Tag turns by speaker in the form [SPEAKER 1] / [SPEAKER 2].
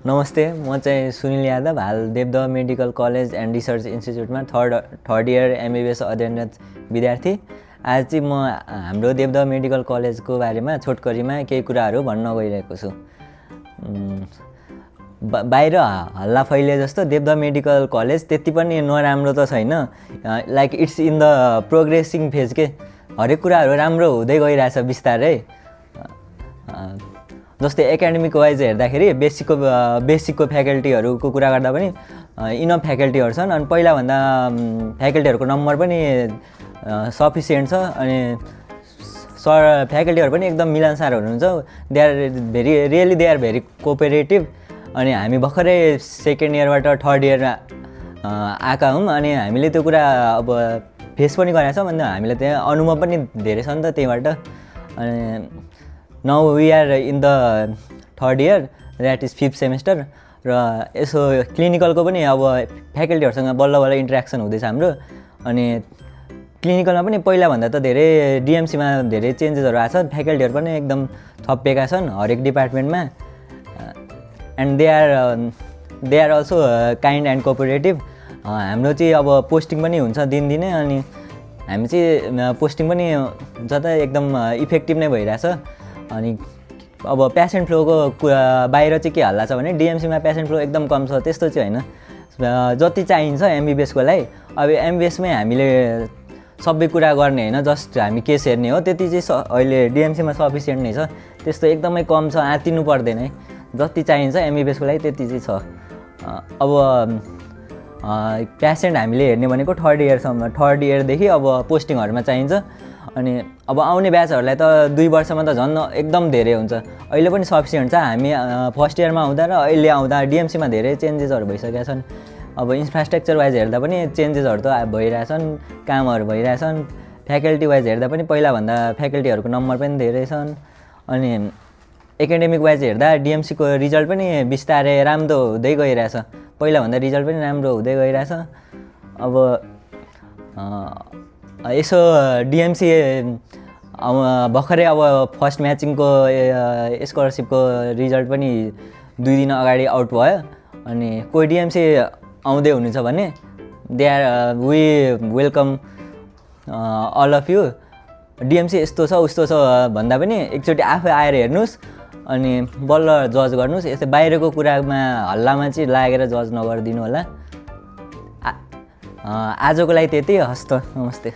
[SPEAKER 1] नमस्ते, म चाहिँ सुनिल यादव, हाल Devdaha medical college and research इन्स्टिच्युटमा थर्ड इयर एमबिबिएस अध्ययनरत विद्यार्थी। आज चाहिँ म हाम्रो देवदह मेडिकल कलेजको बारेमा छोटकरीमा केही कुराहरू भन्न गइरहेको छु। बाहिर हल्ला फैले जस्तो देवदह मेडिकल कलेज त्यति पनि नराम्रो त छैन, like it's in the progressing phase के। हरेक कुराहरू राम्रो हुँदै गइरहेछ बिस्तारै। जस्तै एकाडेमिक वाइज हेर्दाखेरि बेसिकको फ्याकल्टीहरूको कुरा गर्दा पनि इनफ फ्याकल्टीहरू छन्, अनि पहिलाभन्दा फ्याकल्टीहरूको नम्बर पनि सफिसियन्ट छ, अनि फ्याकल्टीहरू पनि एकदम मिलानसार हुनुहुन्छ। They are very cooperative. अनि हामी भर्खरै सेकेन्ड इयरबाट थर्ड इयरमा आएका हौँ, अनि हामीले त्यो कुरा अब फेस पनि गरेका छौँ, अन्त हामीलाई त्यहाँ अनुभव पनि धेरै छ नि त त्यहीँबाट। अनि now we are in the third year, that is 5th semester. र यसो क्लिनिकलको पनि अब फ्याकल्टीहरूसँग बल्ल बल्ल इन्ट्रेक्सन हुँदैछ हाम्रो। अनि क्लिनिकलमा पनि पहिलाभन्दा त धेरै डिएमसीमा धेरै चेन्जेसहरू आएको छ, फ्याकल्टीहरू पनि एकदम थपिएका छन् हरेक डिपार्टमेन्टमा। And they are also kind and cooperative. हाम्रो चाहिँ अब पोस्टिङ पनि हुन्छ दिनदिनै, अनि हामी चाहिँ पोस्टिङ पनि हुन्छ त एकदम इफेक्टिभ नै भइरहेछ। अनि अब पेसेन्ट फ्लोको बाहिर चाहिँ के हल्ला छ भने डिएमसीमा पेसेन्ट फ्लो एकदम कम छ, त्यस्तो चाहिँ होइन। जति चाहिन्छ एमबिबिएसको लागि, अब एमबिबिएसमै हामीले सबै कुरा गर्ने होइन, जस्ट हामी केस हेर्ने हो, त्यति चाहिँ अहिले डिएमसीमा सफिसियन्ट नै छ। त्यस्तो एकदमै कम छ, आत्तिनु पर्दैन है। जति चाहिन्छ एमबिबिएसको लागि त्यति चाहिँ छ। अब पेसेन्ट हामीले हेर्ने भनेको थर्ड इयरदेखि अब पोस्टिङहरूमा चाहिन्छ। अनि अब आउने ब्याचहरूलाई त 2 वर्षमा त झन् एकदम धेरै हुन्छ। अहिले पनि सफिसियन्ट छ। हामी फर्स्ट इयरमा आउँदा र अहिले आउँदा डिएमसीमा धेरै चेन्जेसहरू भइसकेका छन्। अब इन्फ्रास्ट्रक्चर वाइज हेर्दा पनि चेन्जेसहरू त भइरहेछन्, कामहरू भइरहेछन्। फ्याकल्टी वाइज हेर्दा पनि पहिलाभन्दा फ्याकल्टीहरूको नम्बर पनि धेरै छन्। अनि एकाडेमिक वाइज हेर्दा डिएमसीको रिजल्ट पनि बिस्तारै राम्रो हुँदै गइरहेछ, पहिलाभन्दा रिजल्ट पनि राम्रो हुँदै गइरहेछ। अब यसो डिएमसी भर्खरै अब फर्स्ट म्याचिङको स्कलरसिपको रिजल्ट पनि 2 दिन अगाडि आउट भयो। अनि कोही डिएमसी आउँदै हुनुहुन्छ भने we welcome all of you. DMC यस्तो छ उस्तो छ भन्दा पनि एकचोटि आफै आएर हेर्नुहोस्, अनि बल्ल जज गर्नुहोस्। यस्तै बाहिरको कुरामा हल्लामा चाहिँ लागेर जज नगरिदिनु होला। आजको लागि त्यति। हस् त, नमस्ते।